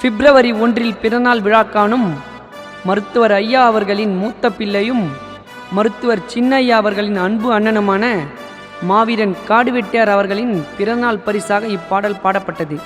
பிப்ரவரி 1 பிறநாள் விழா காணும் மருத்துவர் ஐயா அவர்களின் மூத்த பிள்ளையும் மருத்துவர் சின்னையா அவர்களின் அன்பு அண்ணனுமான மாவீரன் காடுவெட்டியார் அவர்களின் பிறநாள் பரிசாக இப்பாடல் பாடப்பட்டது.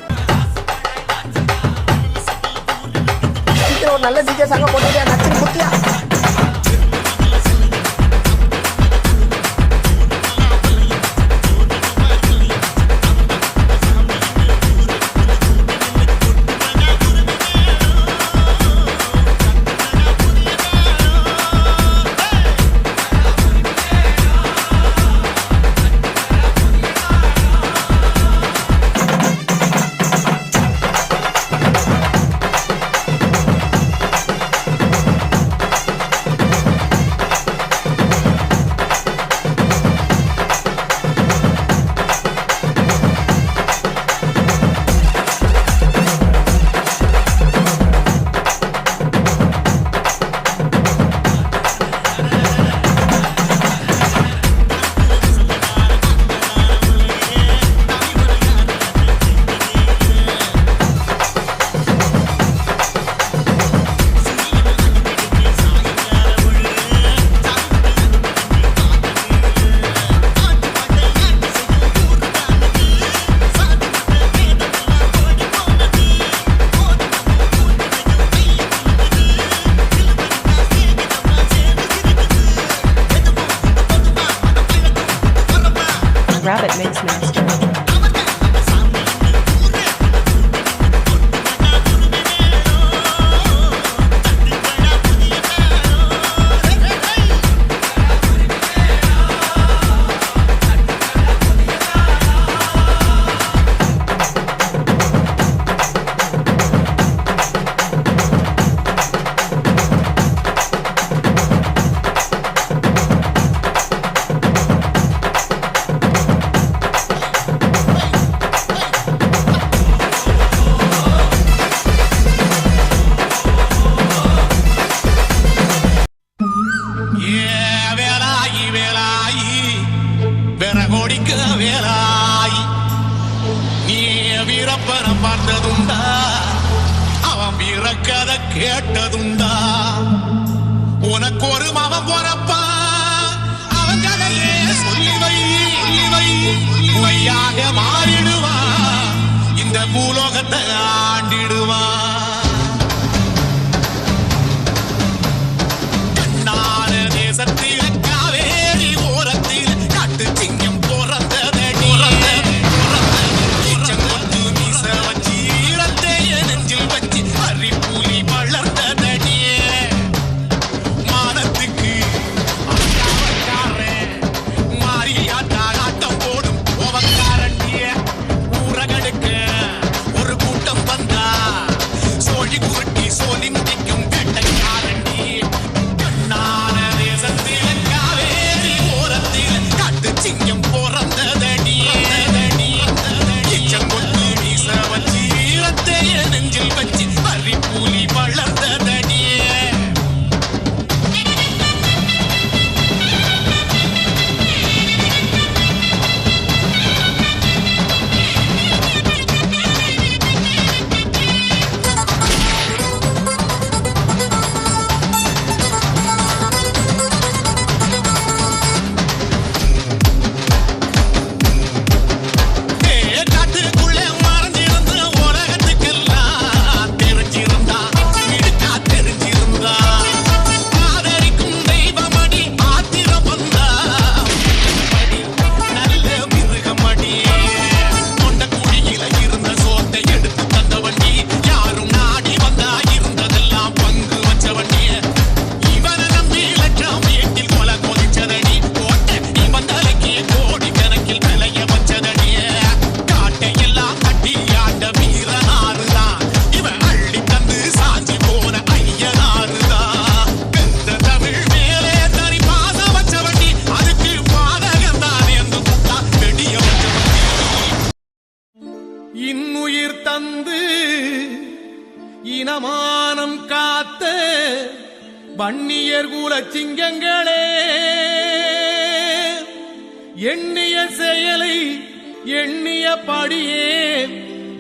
Rabbit Mix Master. வீரப்பனம் பார்த்ததுண்டா, அவன் வீரக்கதை கேட்டதுண்டா, உனக்கு ஒரு மகன் போறப்பா, அவன் கதையே சொல்லி வை வையாக மாறிடுவான், இந்த பூலோகத்தை ஆண்டிடுவான். கண்ணான தேசத்தில் காவேரி ஓரத்தில் காட்டு சிங்கம் இன்னுயிர் தந்து இனமானம் காத்த வன்னியர் குல சிங்கங்களே, எண்ணிய செயலை எண்ணிய படியே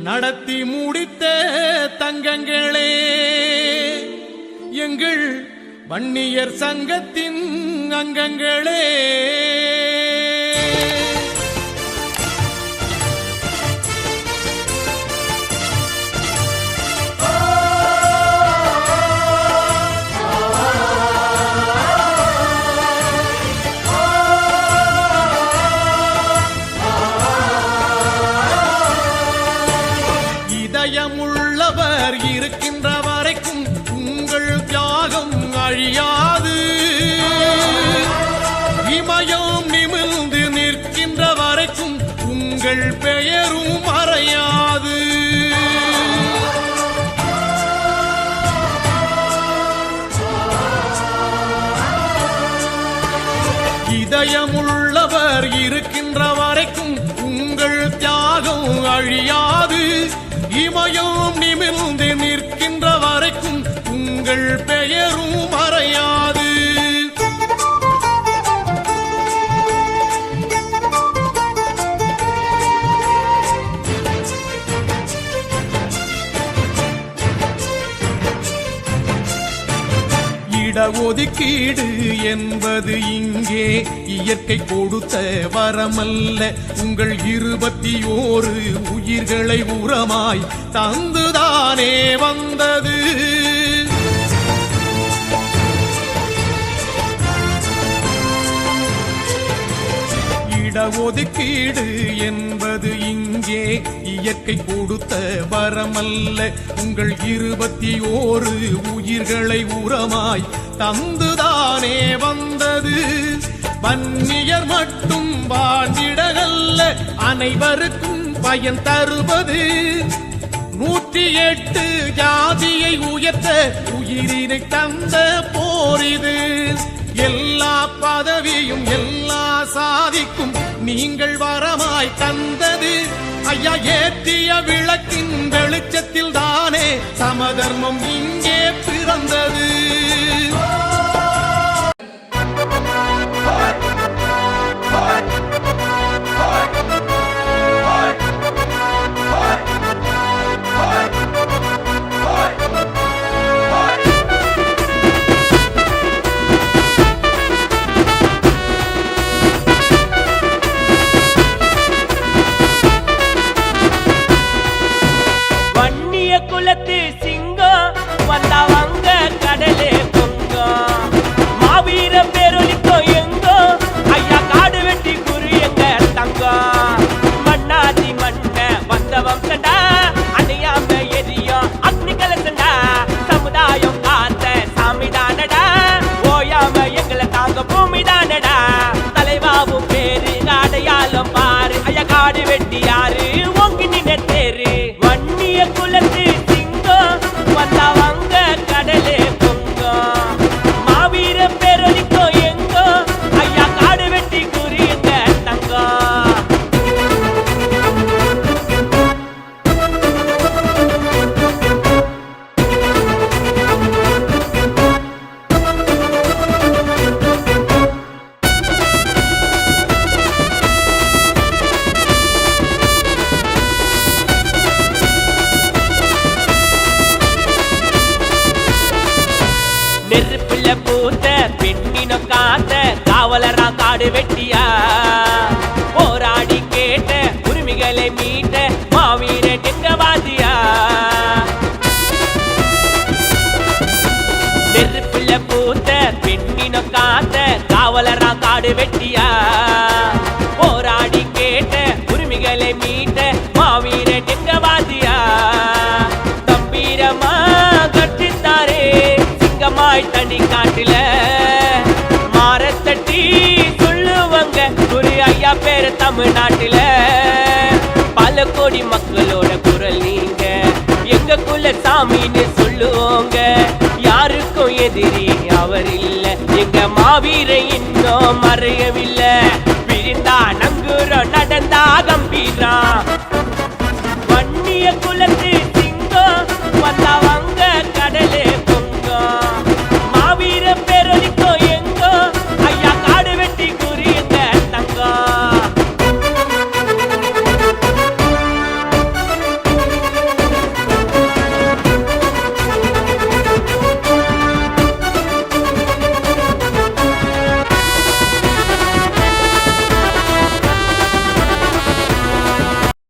நடத்தி முடித்த தங்க அங்கங்களே எங்கள் வன்னியர் சங்கத்தின் அங்கங்களே இதயமுள்ளவர் இருக்கின்ற வரைக்கும் உங்கள் தியாகம் அழியாது. இமயம் நிமிர்ந்து நிற்கின்ற வரைக்கும் உங்கள் பெயரும் மறையாது. இதயமுள்ளவர் இருக்கின்ற வரைக்கும் உங்கள் தியாகம் அழியாது. இமயம் நிமிர்ந்து நிற்கின்ற வரைக்கும் உங்கள் பெயரும் மறையாது. இடஒதுக்கீடு என்பது இங்கே இயற்கை கொடுத்த வரமல்ல. உங்கள் 21 உயிர்களை உரமாய் தந்துதானே வந்தது. இடஒதுக்கீடு என்பது இங்கே இயற்கை கொடுத்த வரமல்ல. உங்கள் 21 உயிர்களை உரமாய் தந்துதானே வந்தது. வன்னியர் மட்டும் வாழ்ந்திடகல்ல, அனைவருக்கும் பயன் தருவது. 108 ஜாதியை உயர்த்த உயிரினை தந்த போரிது. எல்லா பதவியும் எல்லா சாதிக்கும் நீங்கள் வரமாய் தந்தது. ஐயா ஏற்றிய விளக்கின் வெளிச்சத்தில் தானே சமதர்மம் இங்கே பிறந்தது. காடு வெட்டியா போராடி கேட்ட உரிமைகளை மீட்ட மாவீர டெங்கவாதியா நெருப்புல பூத்த பெண்ணின காத்த காவலரா காடு வெட்டியா போராடி கேட்ட உரிமைகளை மீட்ட மாவீர டெங்கவாதியா கம்பீரமா கட்டித்தாரே சிங்கமாய் தனி காட்டில மாரத்தட்டி சொல்லுவாங்க குரு ஐயா பேரு தமிழ்நாட்டில பல கோடி மக்களோட குரல் நீங்க எங்க குல சாமின்னு சொல்லுவோங்க யாருக்கும் எதிரி அவர் இல்ல எங்க மாவீர இன்னும் மறையவில்லை பிரிந்தா நங்குறோம் நடந்தா கம்பீரம்